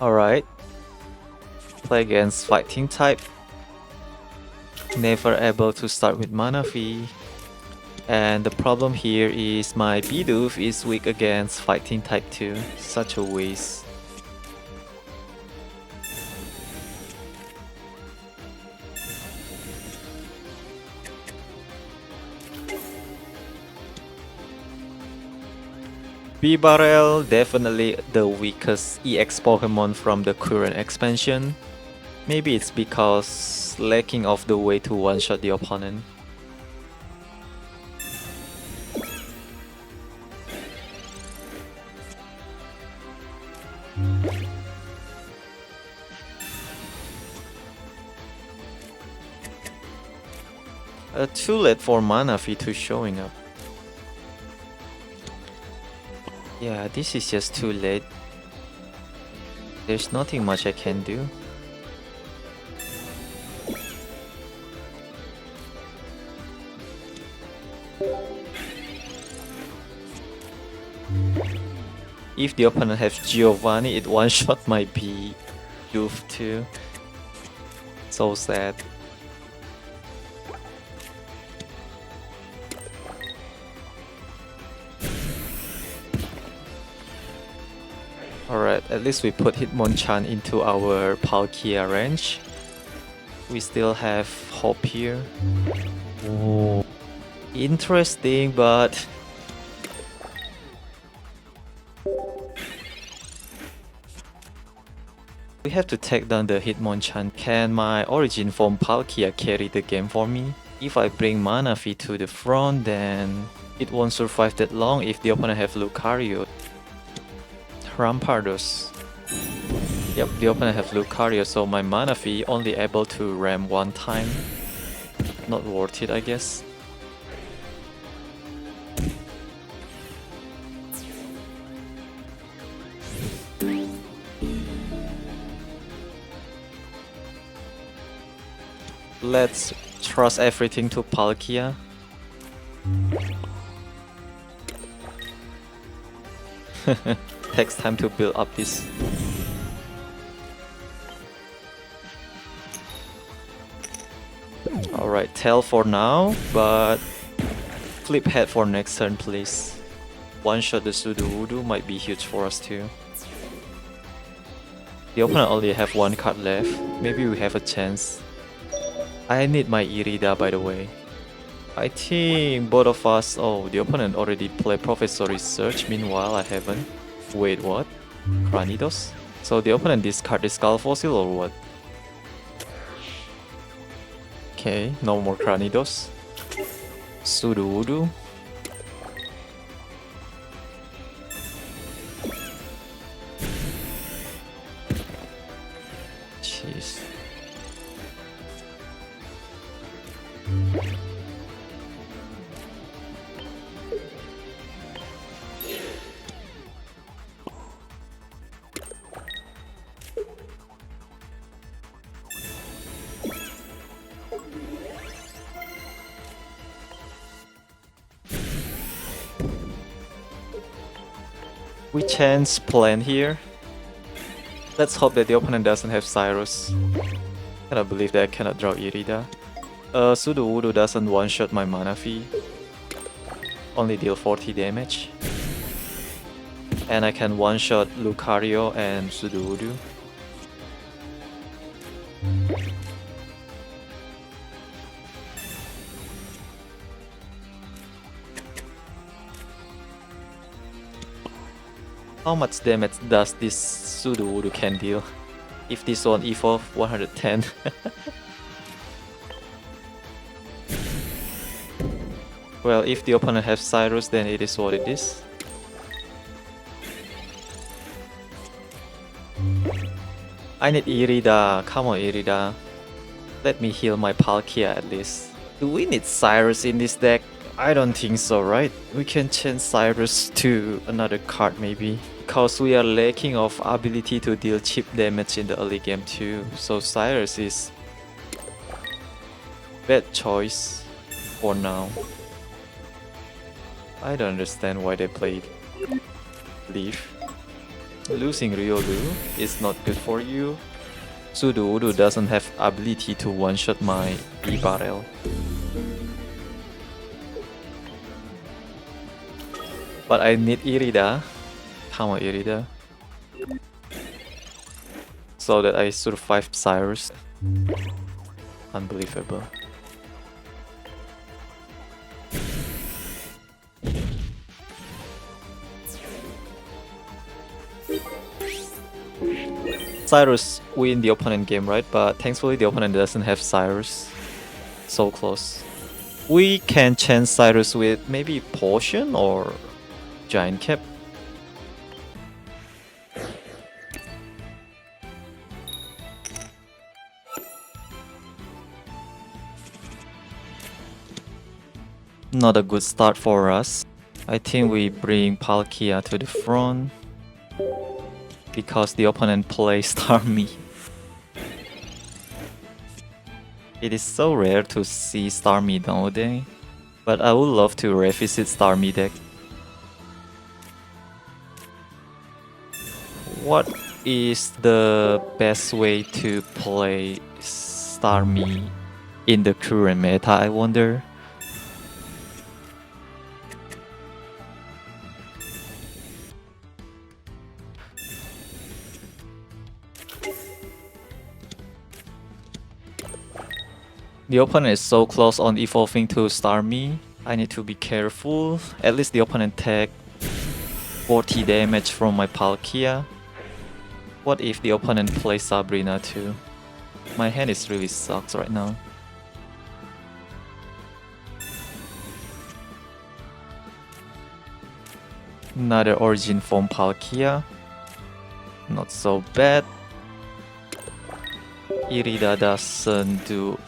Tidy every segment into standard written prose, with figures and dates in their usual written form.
Alright. Play against fighting type. Never able to start with Manaphy. And the problem here is my Bidoof is weak against fighting type too. Such a waste. Bibarel definitely the weakest EX Pokemon from the current expansion. Maybe it's because lacking of the way to one-shot the opponent. Too late for Manaphy to showing up. Yeah, this is just too late. There's nothing much I can do. If the opponent has Giovanni, it one-shot my Bidoof too. So sad. Alright, at least we put Hitmonchan into our Palkia range. We still have hope here. Oh, interesting, but we have to take down the Hitmonchan. Can my origin form Palkia carry the game for me? If I bring Manaphy to the front, then it won't survive that long if the opponent have Lucario. Rampardos. Yep, the opponent have Lucario, so my Manaphy only able to ram one time. Not worth it, I guess. Let's trust everything to Palkia. Takes time to build up this. Alright, tail for now, but flip head for next turn please. One shot the Sudowoodo might be huge for us too. The opponent only have one card left, maybe we have a chance. I need my Irida by the way. I think both of us... Oh, the opponent already played Professor Research, meanwhile I haven't. Wait, what? Gyarados? So the opponent discard the Skull Fossil or what? Okay, no more Gyarados. Sudowoodo. Jeez. We chance plan here. Let's hope that the opponent doesn't have Cyrus. Cannot believe that I cannot draw Irida. Sudowoodo doesn't one-shot my Manaphy. Only deal 40 damage. And I can one-shot Lucario and Sudowoodo. How much damage does this Sudowoodo can deal? If this one evolve 110. Well, if the opponent has Cyrus, then it is what it is. I need Irida. Come on, Irida. Let me heal my Palkia at least. Do we need Cyrus in this deck? I don't think so, right? We can change Cyrus to another card maybe. Because we are lacking of ability to deal cheap damage in the early game too. So Cyrus is bad choice for now. I don't understand why they played Leaf. Losing Riolu is not good for you. Sudowoodo doesn't have ability to one-shot my Bibarel. But I need Irida. Come on, Irida. So that I survive Cyrus. Unbelievable. Cyrus win the opponent game, right? But thankfully the opponent doesn't have Cyrus. So close. We can chance Cyrus with maybe Potion or Giant Cap. Not a good start for us. I think we bring Palkia to the front because the opponent plays Starmie. It is so rare to see Starmie nowadays, but I would love to revisit Starmie deck. What is the best way to play Starmie in the current meta, I wonder? The opponent is so close on evolving to Starmie. I need to be careful. At least the opponent take 40 damage from my Palkia. What if the opponent plays Sabrina too? My hand is really sucks right now. Another origin form Palkia. Not so bad. Irida doesn't do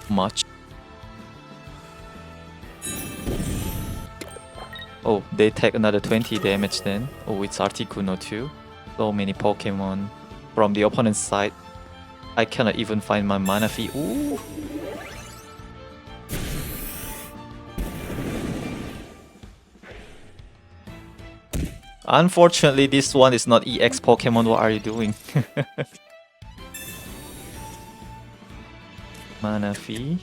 much. Oh, they take another 20 damage then. Oh, it's Articuno too. So many Pokemon from the opponent's side. I cannot even find my Manaphy. Ooh. Unfortunately, this one is not EX Pokemon. What are you doing? Manaphy.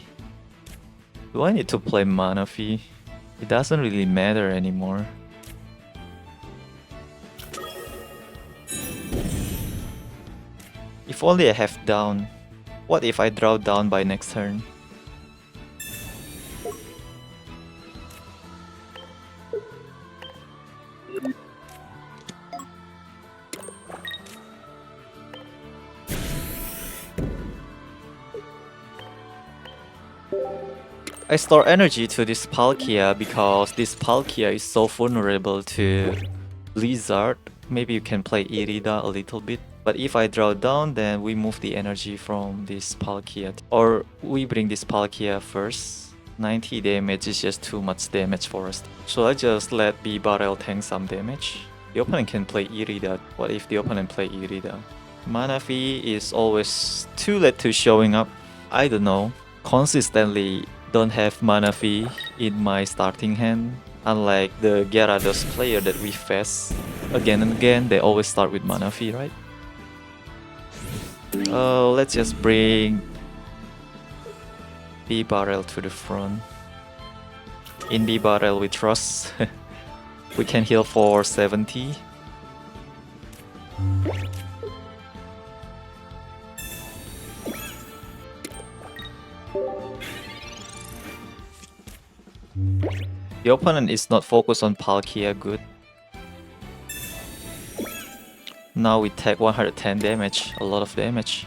Do I need to play Manaphy? It doesn't really matter anymore. If only I have down. What if I draw down by next turn? I store energy to this Palkia because this Palkia is so vulnerable to Blizzard. Maybe you can play Irida a little bit. But if I draw down, then we move the energy from this Palkia. Or we bring this Palkia first. 90 damage is just too much damage for us. So I just let Bibarel tank some damage. The opponent can play Irida. What if the opponent play Irida? Manaphy is always too late to showing up. I don't know. Consistently don't have Manaphy in my starting hand. Unlike the Gyarados player that we face again and again, they always start with Manaphy, right? Oh, let's just bring Bibarel to the front. In Bibarel we trust. We can heal for 70. The opponent is not focused on Palkia good. Now we take 110 damage, a lot of damage.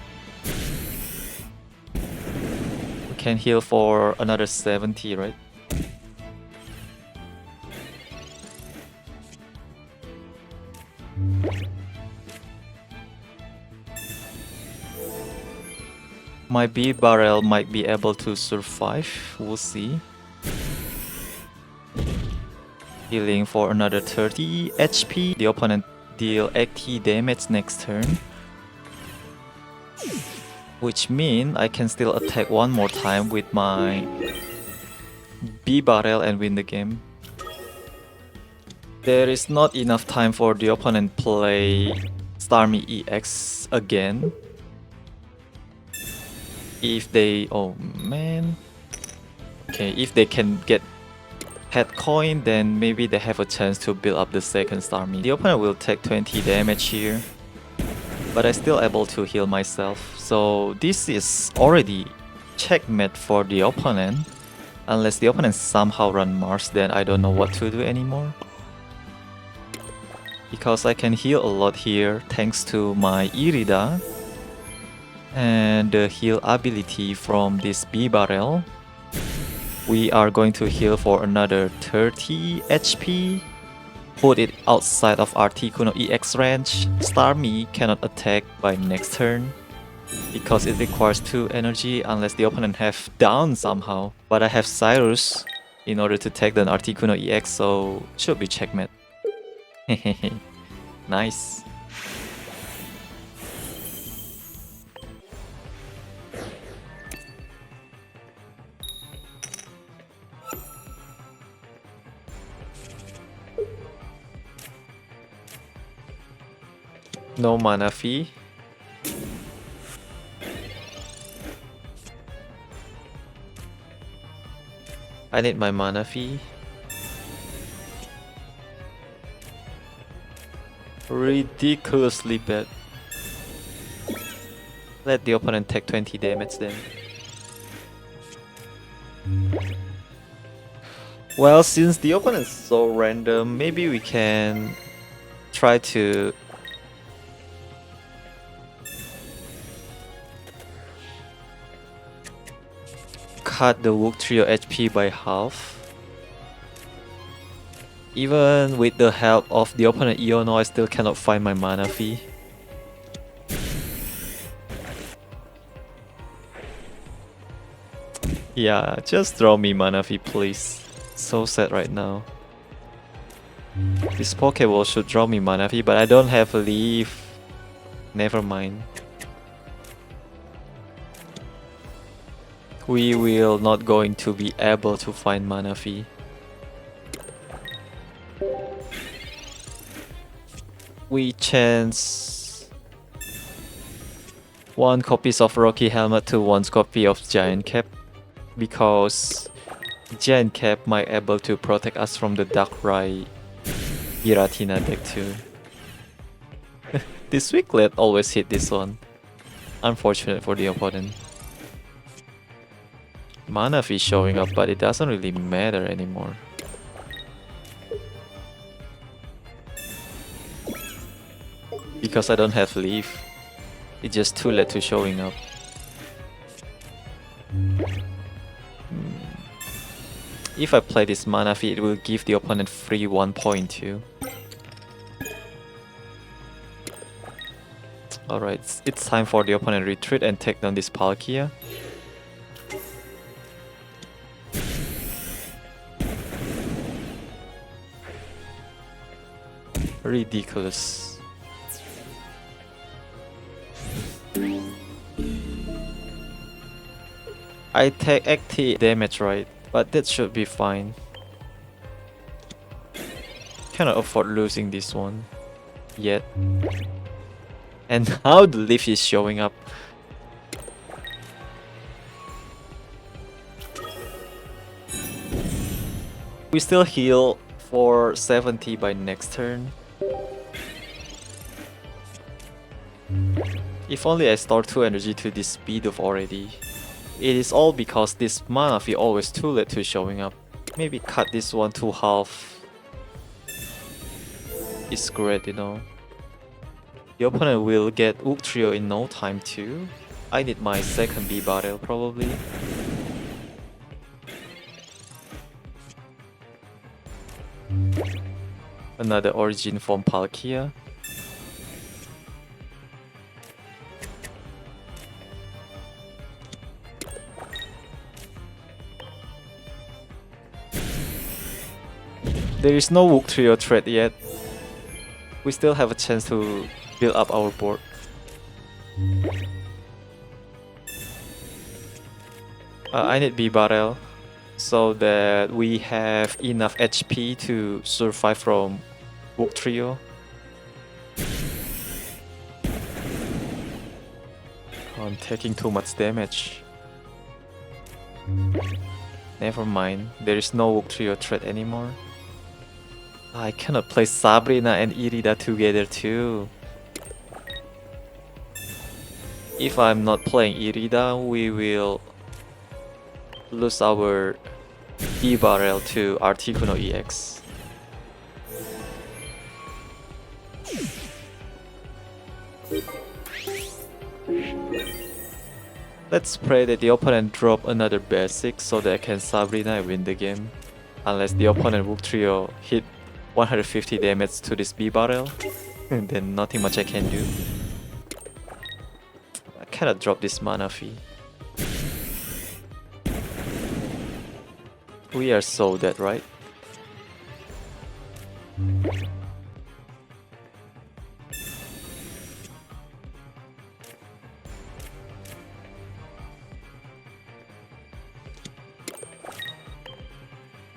We can heal for another 70, right? My Bibarel might be able to survive, we'll see. Healing for another 30 HP. The opponent deal 80 damage next turn. Which means I can still attack one more time with my Bibarel and win the game. There is not enough time for the opponent play Starmie EX again. If they... oh man. Okay, if they can get head coin, then maybe they have a chance to build up the second Starmie. The opponent will take 20 damage here, but I still able to heal myself. So this is already checkmate for the opponent. Unless the opponent somehow run Mars, then I don't know what to do anymore. Because I can heal a lot here thanks to my Irida and the heal ability from this Bibarel. We are going to heal for another 30 HP. Put it outside of Articuno EX range. Starmie cannot attack by next turn because it requires 2 energy unless the opponent have down somehow. But I have Cyrus in order to take the Articuno EX, so should be checkmate. Nice. No Manaphy. I need my Manaphy. Ridiculously bad. Let the opponent take 20 damage then. Well, since the opponent is so random, maybe we can try to cut the Wugtrio HP by half. Even with the help of the opponent Iono, I still cannot find my Manaphy. Yeah, just draw me Manaphy, please. So sad right now. This Pokeball should draw me Manaphy, but I don't have a leaf. Never mind. We will not going to be able to find Manaphy. We chance 1 copies of Rocky Helmet to 1 copy of Giant Cap, because Giant Cap might able to protect us from the Darkrai Giratina deck too. This Weaklet always hit this one. Unfortunate for the opponent. Manaphy showing up, but it doesn't really matter anymore. Because I don't have leaf. It's just too late to showing up. If I play this Manaphy, it will give the opponent free 1 point too. Alright, it's time for the opponent retreat and take down this Palkia. Ridiculous. I take 80 damage, right? But that should be fine. Cannot afford losing this one yet. And how the leaf is showing up. We still heal for 70 by next turn. If only I store 2 energy to this Bidoof already. It is all because this Manaphy always too late to showing up. Maybe cut this one to half. It's great, you know. The opponent will get Wugtrio in no time too. I need my second Bibarel probably. Another origin from Palkia. There is no Wugtrio threat yet. We still have a chance to build up our board. I need Bibarel so that we have enough HP to survive from Wugtrio. I'm taking too much damage. Never mind, there is no Wugtrio threat anymore. I cannot play Sabrina and Irida together too. If I'm not playing Irida, we will lose our Bibarel to Articuno EX. Let's pray that the opponent drop another basic so that I can Sabrina and win the game. Unless the opponent Wugtrio hit 150 damage to this Bibarel, then nothing much I can do. I cannot drop this Manaphy. We are so dead, right?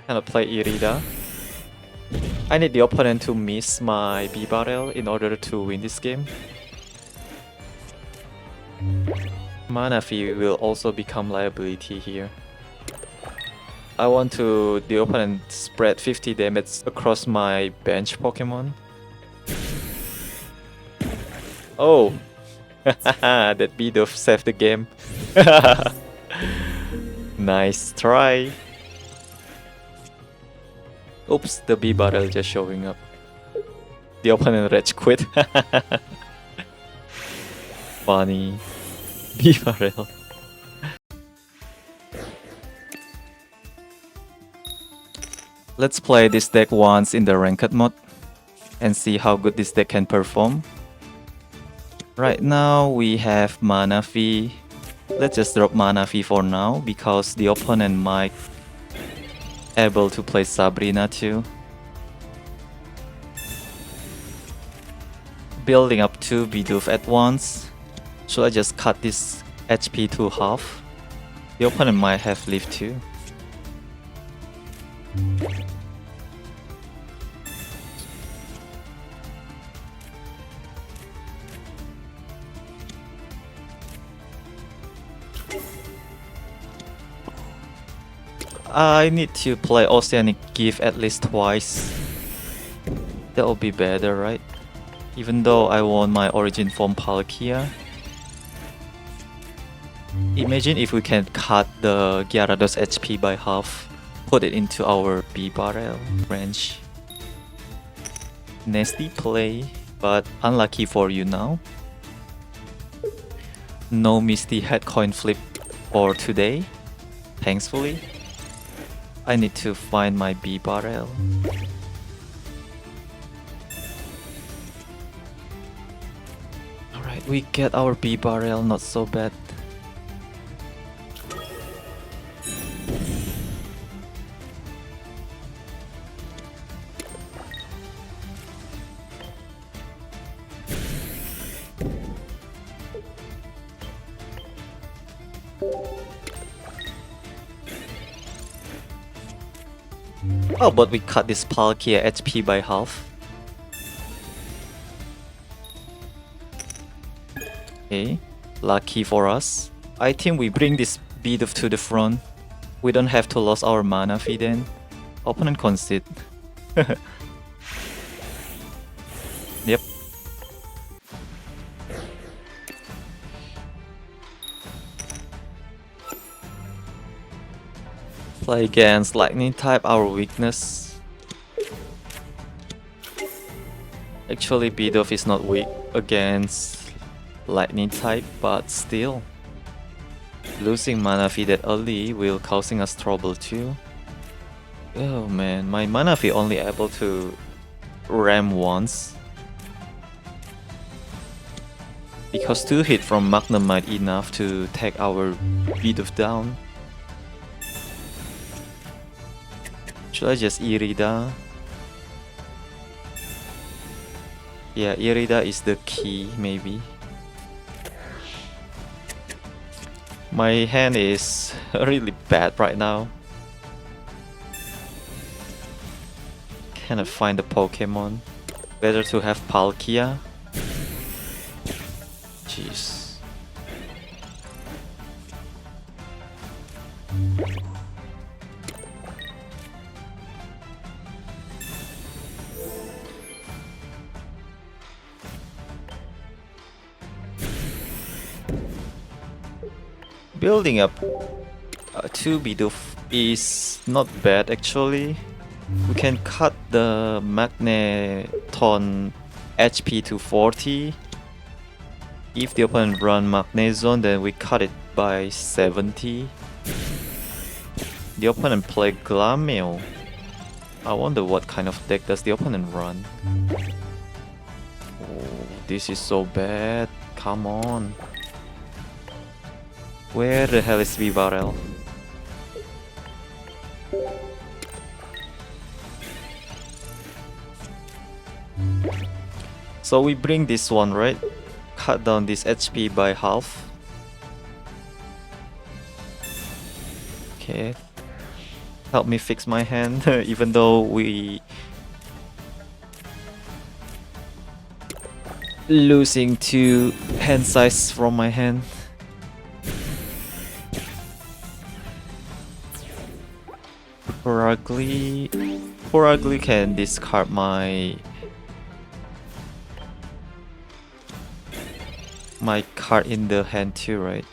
Gonna play Irida. I need the opponent to miss my Bibarel in order to win this game. Manaphy will also become liability here. I want the opponent spread 50 damage across my bench Pokemon. Oh! That Bidoof saved the game. Nice try. Oops, the Bibarel just showing up. The opponent rage quit. Funny. Bibarel. Let's play this deck once in the ranked mode and see how good this deck can perform. Right now we have Manaphy. Let's just drop Manaphy for now because the opponent might able to play Sabrina too. Building up 2 Bidoof at once. Should I just cut this HP to half? The opponent might have lived too. I need to play Oceanic Gift at least twice. That'll be better, right? Even though I want my origin form Palkia. Imagine if we can cut the Gyarados HP by half, put it into our Bibarel range. Nasty play, but unlucky for you now. No Misty head coin flip for today, thankfully. I need to find my Bibarel. Alright, we get our Bibarel, not so bad. Oh, but we cut this Palkia HP by half. Okay, lucky for us. I think we bring this Bidoof to the front. We don't have to lose our Manaphy then. Opponent concede. Yep. Play against Lightning type, our weakness. Actually, Bidoof is not weak against Lightning type, but still. Losing Manaphy that early will causing us trouble too. Oh man, my Manaphy only able to ram once. Because 2 hit from Magnum might enough to take our Bidoof down. Should I just Irida? Yeah, Irida is the key, maybe. My hand is really bad right now. Cannot find the Pokemon. Better to have Palkia. Jeez. Building up 2 Bidoof is not bad actually. We can cut the Magnezone HP to 40. If the opponent run Magnezone, then we cut it by 70. The opponent play Glameow. I wonder what kind of deck does the opponent run. Oh, this is so bad. Come on. Where the hell is Bibarel? So we bring this one, right? Cut down this HP by half. Okay. Help me fix my hand, even though we losing 2 hand size from my hand. Purugly can discard my card in the hand too, right?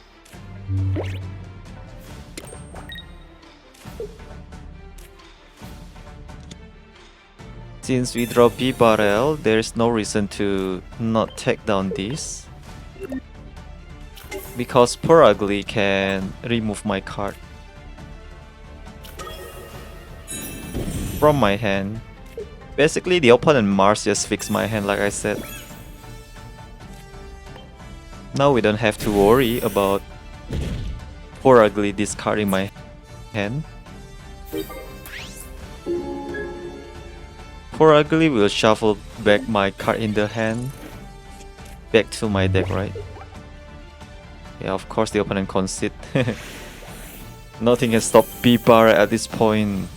Since we draw Bibarel, there is no reason to not take down this, because Purugly can remove my card from my hand. Basically, the opponent Mars just fixed my hand, like I said. Now we don't have to worry about Purugly discarding my hand. Purugly will shuffle back my card in the hand back to my deck, right? Yeah, of course the opponent concede. Nothing can stop Bibarel at this point.